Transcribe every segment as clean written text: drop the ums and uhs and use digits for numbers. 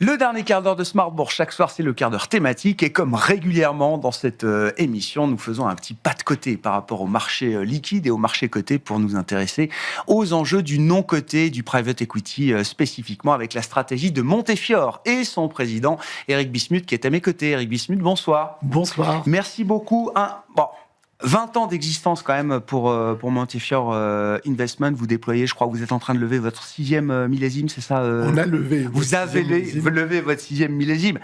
Le dernier quart d'heure de Smart Bourse, chaque soir, c'est le quart d'heure thématique. Et comme régulièrement dans cette émission, nous faisons un petit pas de côté par rapport au marché liquide et au marché coté pour nous intéresser aux enjeux du non-coté, du private equity spécifiquement, avec la stratégie de Montefiore et son président, Eric Bismuth, qui est à mes côtés. Eric Bismuth, bonsoir. Bonsoir. Merci beaucoup. 20 ans d'existence quand même pour Montefiore Investment. Vous déployez, je crois que vous êtes en train de lever votre 6e millésime, c'est ça On a levé. Vous avez levé votre 6e millésime.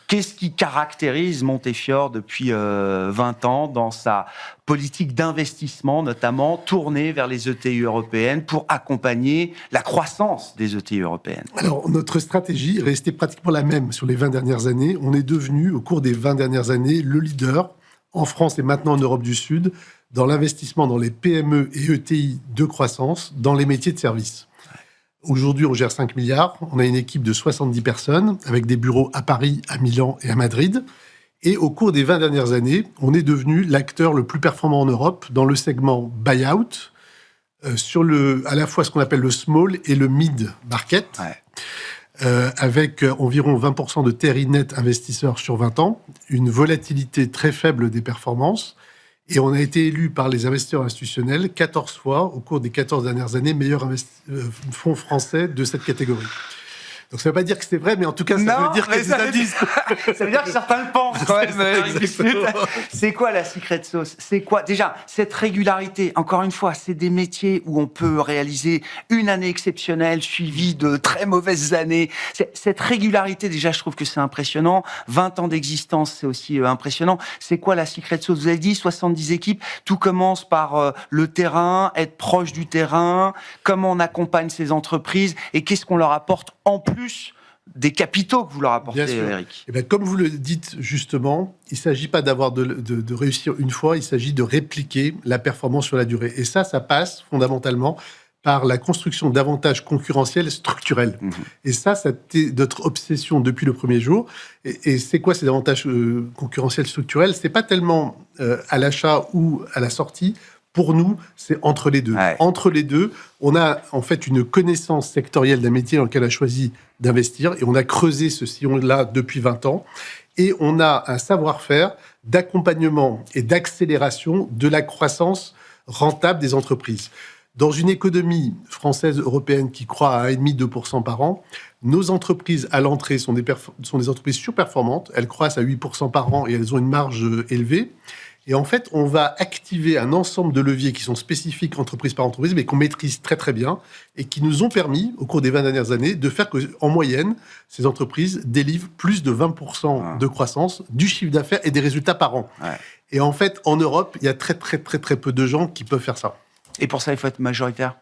Qu'est-ce qui caractérise Montefiore depuis 20 ans dans sa politique d'investissement, notamment tournée vers les ETI européennes pour accompagner la croissance des ETI européennes? Alors, notre stratégie est restée pratiquement la même sur les 20 dernières années. On est devenu, au cours des 20 dernières années, le leader en France et maintenant en Europe du Sud, dans l'investissement dans les PME et ETI de croissance, dans les métiers de service. Aujourd'hui, on gère 5 milliards, on a une équipe de 70 personnes, avec des bureaux à Paris, à Milan et à Madrid. Et au cours des 20 dernières années, on est devenu l'acteur le plus performant en Europe dans le segment buyout, sur à la fois ce qu'on appelle le small et le mid market. Ouais. Avec environ 20% de TRI net investisseurs sur 20 ans, une volatilité très faible des performances, et on a été élu par les investisseurs institutionnels 14 fois au cours des 14 dernières années meilleur fonds français de cette catégorie. Donc ça ne veut pas dire que c'est vrai, mais en tout cas, ça veut dire qu'il y a des indices. Ça veut dire que certains le pensent quand même. C'est quoi la secret sauce? C'est quoi? Déjà, cette régularité, encore une fois, c'est des métiers où on peut réaliser une année exceptionnelle suivie de très mauvaises années. Cette régularité, déjà, je trouve que c'est impressionnant. 20 ans d'existence, c'est aussi impressionnant. C'est quoi la secret sauce? Vous avez dit 70 équipes. Tout commence par le terrain, être proche du terrain, comment on accompagne ces entreprises et qu'est-ce qu'on leur apporte en plus des capitaux que vous leur apportez, Eric. Et bien, comme vous le dites justement, il ne s'agit pas de réussir une fois, il s'agit de répliquer la performance sur la durée. Et ça passe fondamentalement par la construction d'avantages concurrentiels structurels. Mmh. Et ça c'était notre obsession depuis le premier jour. Et c'est quoi ces avantages concurrentiels structurels? Ce n'est pas tellement à l'achat ou à la sortie. Pour nous, c'est entre les deux. Ouais. Entre les deux, on a en fait une connaissance sectorielle d'un métier dans lequel on a choisi d'investir et on a creusé ce sillon-là depuis 20 ans. Et on a un savoir-faire d'accompagnement et d'accélération de la croissance rentable des entreprises. Dans une économie française, européenne qui croît à 1,5-2% par an, nos entreprises à l'entrée sont des entreprises surperformantes. Elles croissent à 8% par an et elles ont une marge élevée. Et en fait, on va activer un ensemble de leviers qui sont spécifiques entreprise par entreprise, mais qu'on maîtrise très très bien et qui nous ont permis, au cours des 20 dernières années, de faire qu'en moyenne, ces entreprises délivrent plus de 20% de croissance, du chiffre d'affaires et des résultats par an. Ouais. Et en fait, en Europe, il y a très très très très peu de gens qui peuvent faire ça. Et pour ça, il faut être majoritaire?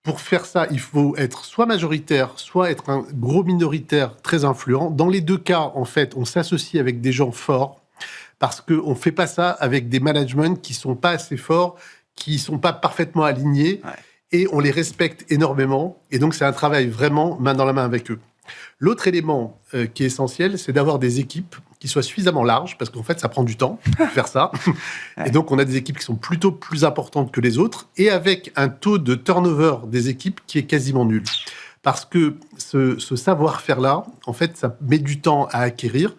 Pour faire ça, il faut être soit majoritaire, soit être un gros minoritaire très influent. Dans les deux cas, en fait, on s'associe avec des gens forts, parce qu'on ne fait pas ça avec des managements qui ne sont pas assez forts, qui ne sont pas parfaitement alignés, ouais. Et on les respecte énormément. Et donc, c'est un travail vraiment main dans la main avec eux. L'autre élément qui est essentiel, c'est d'avoir des équipes qui soient suffisamment larges, parce qu'en fait, ça prend du temps de faire ça. Ouais. Et donc, on a des équipes qui sont plutôt plus importantes que les autres, et avec un taux de turnover des équipes qui est quasiment nul. Parce que ce savoir-faire-là, en fait, ça met du temps à acquérir.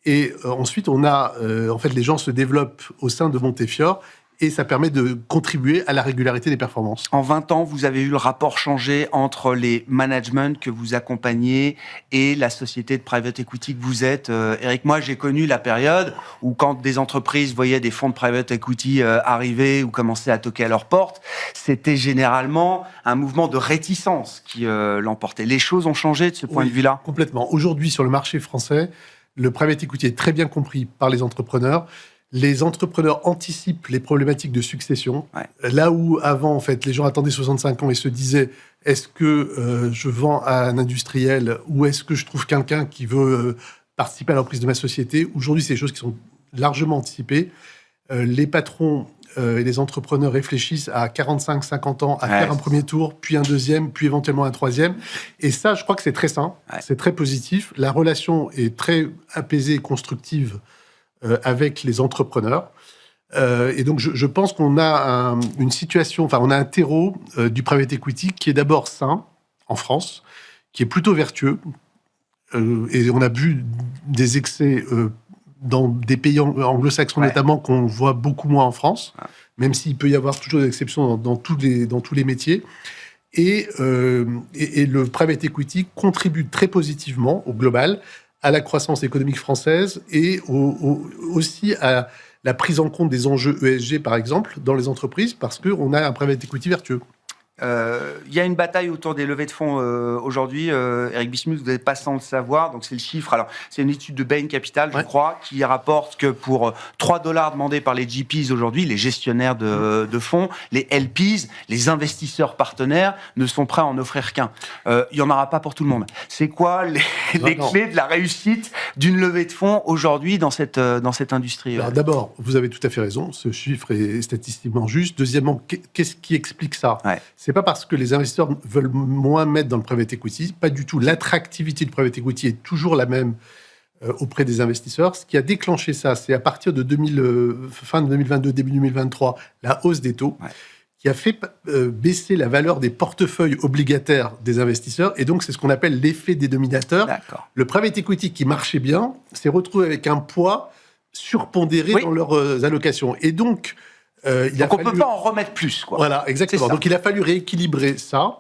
Et ensuite, on a, en fait, les gens se développent au sein de Montefiore et ça permet de contribuer à la régularité des performances. En 20 ans, vous avez vu le rapport changer entre les managements que vous accompagnez et la société de private equity que vous êtes. Eric, moi, j'ai connu la période où quand des entreprises voyaient des fonds de private equity arriver ou commencer à toquer à leur porte, c'était généralement un mouvement de réticence qui l'emportait. Les choses ont changé de ce point de vue-là? Complètement. Aujourd'hui, sur le marché français, le private equity est très bien compris par les entrepreneurs. Les entrepreneurs anticipent les problématiques de succession. Ouais. Là où, avant, en fait, les gens attendaient 65 ans et se disaient « Est-ce que je vends à un industriel ou est-ce que je trouve quelqu'un qui veut participer à la reprise de ma société ?» Aujourd'hui, c'est des choses qui sont largement anticipées. Les patrons et les entrepreneurs réfléchissent à 45-50 ans à faire un premier tour, puis un deuxième, puis éventuellement un troisième. Et ça, je crois que c'est très sain, c'est très positif. La relation est très apaisée et constructive avec les entrepreneurs. Et donc, je pense qu'on a une situation, enfin, on a un terreau du private equity qui est d'abord sain en France, qui est plutôt vertueux, et on a vu des excès dans des pays anglo-saxons notamment qu'on voit beaucoup moins en France, même s'il peut y avoir toujours des exceptions dans tous les métiers. Et le private equity contribue très positivement au global à la croissance économique française et aussi à la prise en compte des enjeux ESG, par exemple, dans les entreprises, parce qu'on a un private equity vertueux. Il y a une bataille autour des levées de fonds aujourd'hui. Eric Bismuth, vous n'êtes pas sans le savoir, donc c'est le chiffre. Alors, c'est une étude de Bain Capital, je crois, qui rapporte que pour $3 demandés par les GPs aujourd'hui, les gestionnaires de fonds, les LPs, les investisseurs partenaires, ne sont prêts à en offrir qu'un. Il n'y en aura pas pour tout le monde. C'est quoi les clés de la réussite d'une levée de fonds aujourd'hui dans cette industrie? Alors d'abord, vous avez tout à fait raison, ce chiffre est statistiquement juste. Deuxièmement, qu'est-ce qui explique ça? C'est pas parce que les investisseurs veulent moins mettre dans le private equity, pas du tout. L'attractivité du private equity est toujours la même auprès des investisseurs. Ce qui a déclenché ça, c'est à partir de fin de 2022, début 2023, la hausse des taux, qui a fait baisser la valeur des portefeuilles obligataires des investisseurs. Et donc, c'est ce qu'on appelle l'effet dénominateur. Le private equity qui marchait bien s'est retrouvé avec un poids surpondéré dans leurs allocations. Et donc, on ne peut pas en remettre plus, quoi. Voilà, exactement. Donc, il a fallu rééquilibrer ça.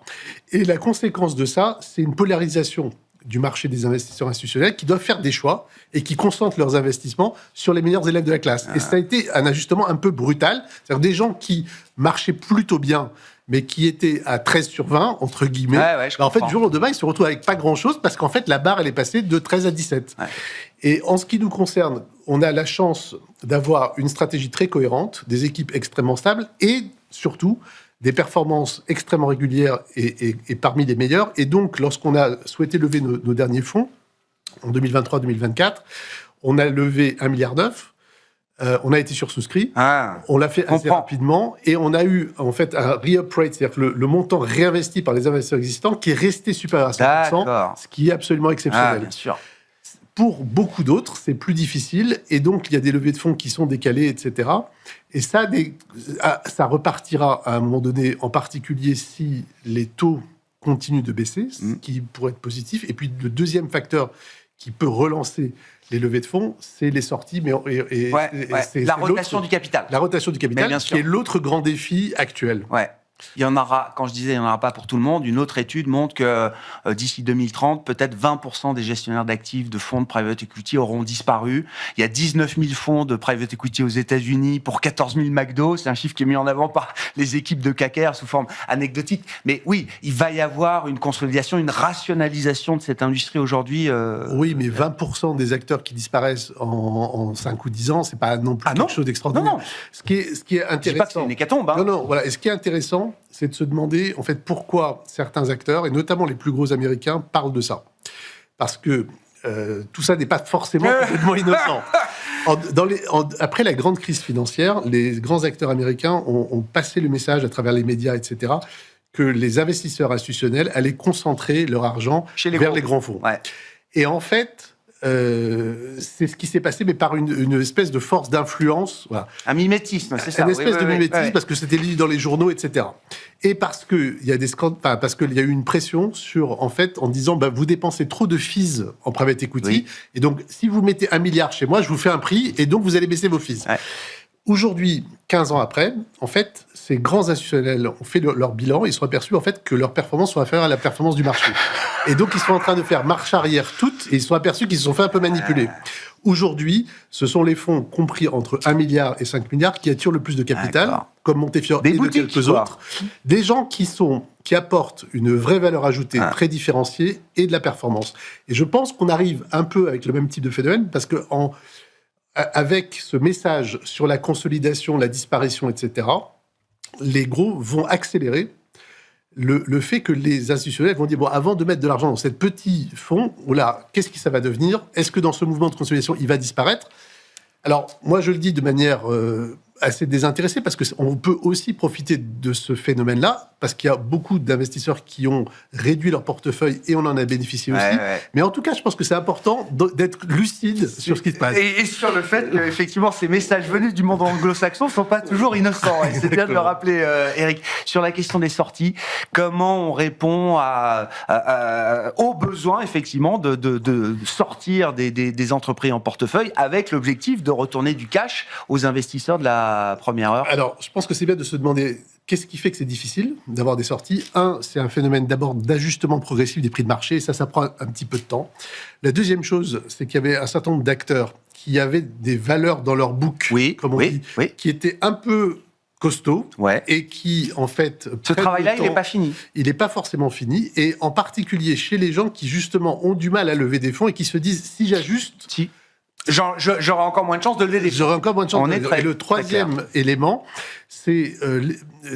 Et la conséquence de ça, c'est une polarisation du marché des investisseurs institutionnels qui doivent faire des choix et qui concentrent leurs investissements sur les meilleurs élèves de la classe. Et ça a été un ajustement un peu brutal. C'est-à-dire des gens qui marchaient plutôt bien, mais qui étaient à 13 sur 20, entre guillemets. En fait, du jour au lendemain, ils se retrouvent avec pas grand-chose parce qu'en fait, la barre, elle est passée de 13 à 17. Et en ce qui nous concerne, on a la chance d'avoir une stratégie très cohérente, des équipes extrêmement stables et surtout des performances extrêmement régulières et parmi les meilleures. Et donc, lorsqu'on a souhaité lever nos derniers fonds, en 2023-2024, on a levé 1,9 milliard. On a été sursouscrit. On l'a fait assez rapidement. Et on a eu, en fait, un re-up rate, c'est-à-dire que le montant réinvesti par les investisseurs existants qui est resté supérieur à 100%, ce qui est absolument exceptionnel. Bien sûr. Pour beaucoup d'autres, c'est plus difficile. Et donc, il y a des levées de fonds qui sont décalées, etc. Et ça repartira à un moment donné, en particulier si les taux continuent de baisser, ce qui pourrait être positif. Et puis, le deuxième facteur qui peut relancer les levées de fonds, c'est les sorties. La rotation du capital. La rotation du capital, qui est l'autre grand défi actuel. Il y en aura, quand je disais il n'y en aura pas pour tout le monde, une autre étude montre que d'ici 2030, peut-être 20% des gestionnaires d'actifs de fonds de private equity auront disparu. Il y a 19 000 fonds de private equity aux États-Unis pour 14 000 McDo. C'est un chiffre qui est mis en avant par les équipes de CACER sous forme anecdotique. Mais oui, il va y avoir une consolidation, une rationalisation de cette industrie aujourd'hui. Oui, mais 20% des acteurs qui disparaissent en 5 ou 10 ans, c'est pas non plus quelque chose d'extraordinaire. Non. Ce qui est intéressant... Je dis pas que c'est une hécatombe. Voilà. Et ce qui est intéressant, c'est de se demander, en fait, pourquoi certains acteurs, et notamment les plus gros américains, parlent de ça. Parce que tout ça n'est pas forcément complètement innocent. Après la grande crise financière, les grands acteurs américains ont passé le message à travers les médias, etc., que les investisseurs institutionnels allaient concentrer leur argent vers les grands fonds. Et en fait... c'est ce qui s'est passé, mais par une espèce de force d'influence. Un mimétisme, c'est ça. Une espèce de mimétisme, parce que c'était lu dans les journaux, etc. Et parce qu'il y a parce qu'il y a eu une pression sur, en fait, en disant, vous dépensez trop de fees en private equity, et donc, si vous mettez 1 milliard chez moi, je vous fais un prix, et donc, vous allez baisser vos fees. Aujourd'hui, 15 ans après, en fait, ces grands institutionnels ont fait leur bilan et ils sont aperçus en fait, que leurs performances sont inférieures à la performance du marché. Et donc, ils sont en train de faire marche arrière toutes et ils sont aperçus qu'ils se sont fait un peu manipuler. Aujourd'hui, ce sont les fonds compris entre 1 milliard et 5 milliards qui attirent le plus de capital, comme Montefiore et de quelques autres. Des gens qui apportent une vraie valeur ajoutée très différenciée et de la performance. Et je pense qu'on arrive un peu avec le même type de phénomène parce que avec ce message sur la consolidation, la disparition, etc., les gros vont accélérer le fait que les institutionnels vont dire, avant de mettre de l'argent dans ce petit fonds, qu'est-ce que ça va devenir? Est-ce que dans ce mouvement de consolidation, il va disparaître? Alors, moi, je le dis de manière assez désintéressés parce qu'on peut aussi profiter de ce phénomène-là, parce qu'il y a beaucoup d'investisseurs qui ont réduit leur portefeuille et on en a bénéficié aussi. Ouais. Mais en tout cas, je pense que c'est important d'être lucide sur ce qui se passe. Et sur le fait qu'effectivement, ces messages venus du monde anglo-saxon ne sont pas toujours innocents. Ouais. C'est bien de le rappeler, Eric. Sur la question des sorties, comment on répond aux besoins, effectivement, de sortir des entreprises en portefeuille avec l'objectif de retourner du cash aux investisseurs de la première heure? Alors, je pense que c'est bien de se demander qu'est-ce qui fait que c'est difficile d'avoir des sorties. Un, c'est un phénomène d'abord d'ajustement progressif des prix de marché, et ça prend un petit peu de temps. La deuxième chose, c'est qu'il y avait un certain nombre d'acteurs qui avaient des valeurs dans leur book, comme on dit, qui étaient un peu costauds, et qui, en fait... Ce travail-là, il n'est pas fini. Il n'est pas forcément fini, et en particulier chez les gens qui, justement, ont du mal à lever des fonds et qui se disent, si j'ajuste... J'aurai encore moins de chances de lever des fonds. J'aurai encore moins de chances. Et le troisième élément, c'est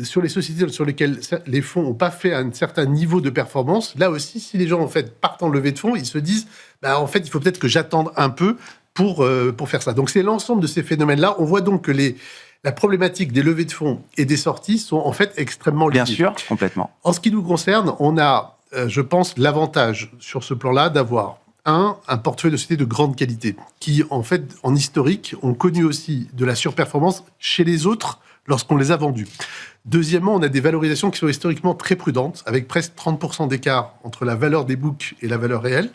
sur les sociétés sur lesquelles les fonds n'ont pas fait un certain niveau de performance. Là aussi, si les gens en fait partent en levée de fonds, ils se disent, en fait, il faut peut-être que j'attende un peu pour faire ça. Donc c'est l'ensemble de ces phénomènes-là. On voit donc que la problématique des levées de fonds et des sorties sont en fait extrêmement liées. Bien sûr, complètement. En ce qui nous concerne, on a, je pense, l'avantage sur ce plan-là d'avoir un portefeuille de sociétés de grande qualité, qui, en fait, en historique, ont connu aussi de la surperformance chez les autres lorsqu'on les a vendus. Deuxièmement, on a des valorisations qui sont historiquement très prudentes, avec presque 30% d'écart entre la valeur des books et la valeur réelle.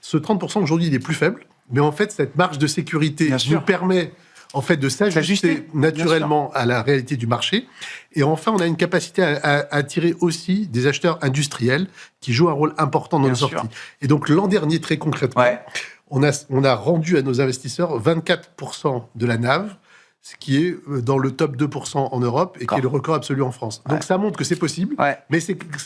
Ce 30%, aujourd'hui, il est plus faible, mais en fait, cette marge de sécurité nous permet en fait, de s'ajuster naturellement à la réalité du marché. Et enfin, on a une capacité à attirer aussi des acheteurs industriels qui jouent un rôle important dans nos sorties. Et donc, l'an dernier, très concrètement, on a rendu à nos investisseurs 24% de la NAV, ce qui est dans le top 2% en Europe et qui est le record absolu en France. Donc ça montre que c'est possible, mais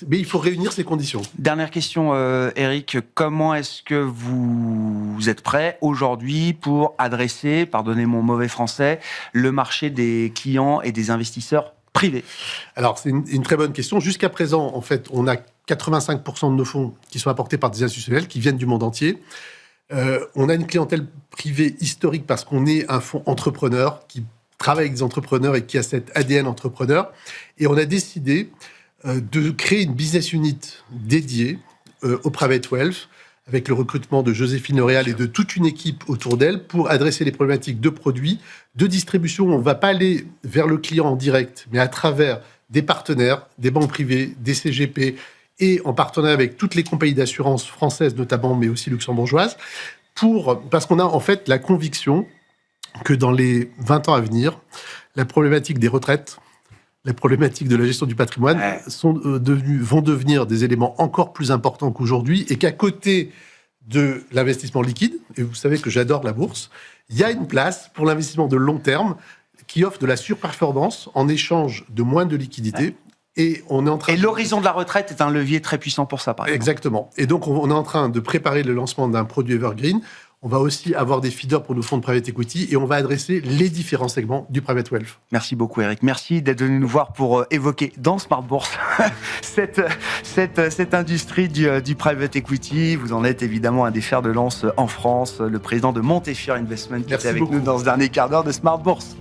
il faut réunir ces conditions. Dernière question, Eric. Comment est-ce que vous êtes prêt aujourd'hui pour adresser, pardonnez mon mauvais français, le marché des clients et des investisseurs privés? Alors, c'est une très bonne question. Jusqu'à présent, en fait, on a 85% de nos fonds qui sont apportés par des institutionnels qui viennent du monde entier. On a une clientèle privée historique parce qu'on est un fonds entrepreneur qui travaille avec des entrepreneurs et qui a cet ADN entrepreneur. Et on a décidé de créer une business unit dédiée au private wealth avec le recrutement de Joséphine L'Oréal et de toute une équipe autour d'elle pour adresser les problématiques de produits, de distribution. On ne va pas aller vers le client en direct, mais à travers des partenaires, des banques privées, des CGP, et en partenariat avec toutes les compagnies d'assurance françaises notamment, mais aussi luxembourgeoises, parce qu'on a en fait la conviction que dans les 20 ans à venir, la problématique des retraites, la problématique de la gestion du patrimoine vont devenir des éléments encore plus importants qu'aujourd'hui, et qu'à côté de l'investissement liquide, et vous savez que j'adore la bourse, il y a une place pour l'investissement de long terme qui offre de la surperformance en échange de moins de liquidités. Et l'horizon de la retraite est un levier très puissant pour ça, par exemple. Exactement. Et donc, on est en train de préparer le lancement d'un produit evergreen. On va aussi avoir des feeders pour nos fonds de private equity et on va adresser les différents segments du private wealth. Merci beaucoup, Eric. Merci d'être venu nous voir pour évoquer dans Smart Bourse cette industrie du private equity. Vous en êtes évidemment un des fers de lance en France, le président de Montefiore Investment qui était avec nous dans ce dernier quart d'heure de Smart Bourse.